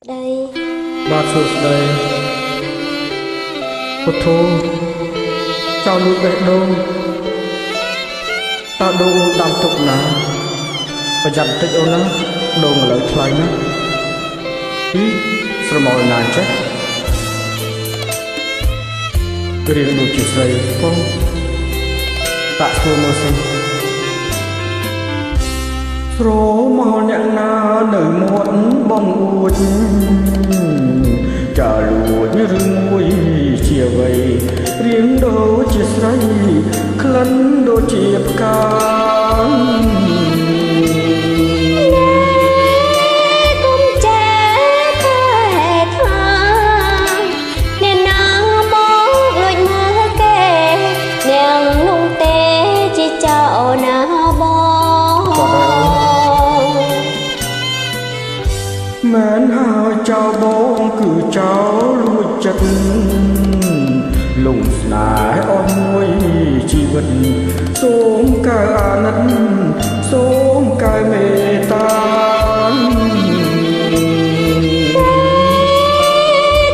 đây បាទសួស្តីពុទ្ធោចៅលូតបេះដូងតើដូងដាំទុកណាប្រយ័ត្នតិចអូនណាដូងឥឡូវថ្លៃណាស្រមោលណាចេះរៀងដូចជាស្រីផងតាក់ធ្វើមើលសិនស្រមោលអ្នកណានៅមាត់បងអួចចាលួចឬមួយជាអ្វីរៀងដូចជាស្រីក្លិនដូចជាផ្កាមែនហើយចៅបងគឺចៅលួចចិត្តលងស្នេហ៍អស់មួយជីវិតសូមកែអាណិតសូមកែមេត្តា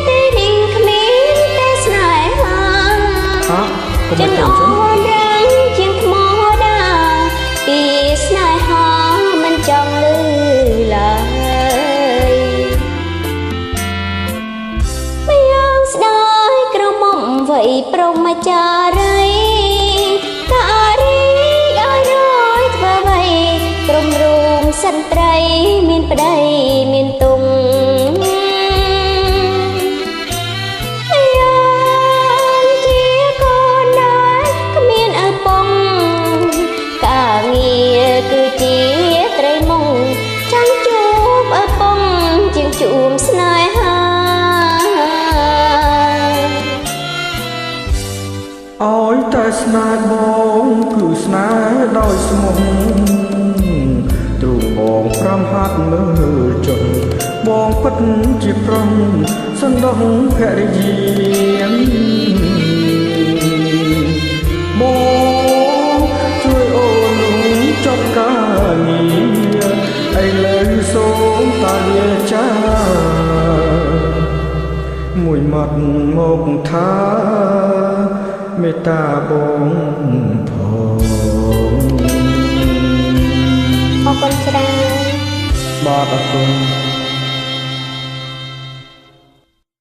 ទេរីងគ្មានតែស្នេហាចិនអូនរាំងជាងថ្មដាពីស្នេហាមិនចង់លឺឡើយវ័យព្រមចារីតារីឲ្យរយធ្វើអ្វីក្រុមរូងសិនត្រីមានប្តីមានទុំយ៉ាងជាកូនដែរគ្មានឪពុកការងារគឺជាត្រីមុងចង់ជួបឪពុកជាងជួបស្នេហាឲ្យតែស្នេហ៍បងគឺស្នេហ៍ដោយស្មោះទ្រូងបងប្រំហាត់មើលចុះបងពិតជាប្រំសន្តោសភរិយាបងជួយអូននោះចប់ការងារឥឡូវសូមតាលាចាមួយម៉ាត់មកថាមេត្តាបងផងអរគុណច្រើនបាទអរគុណ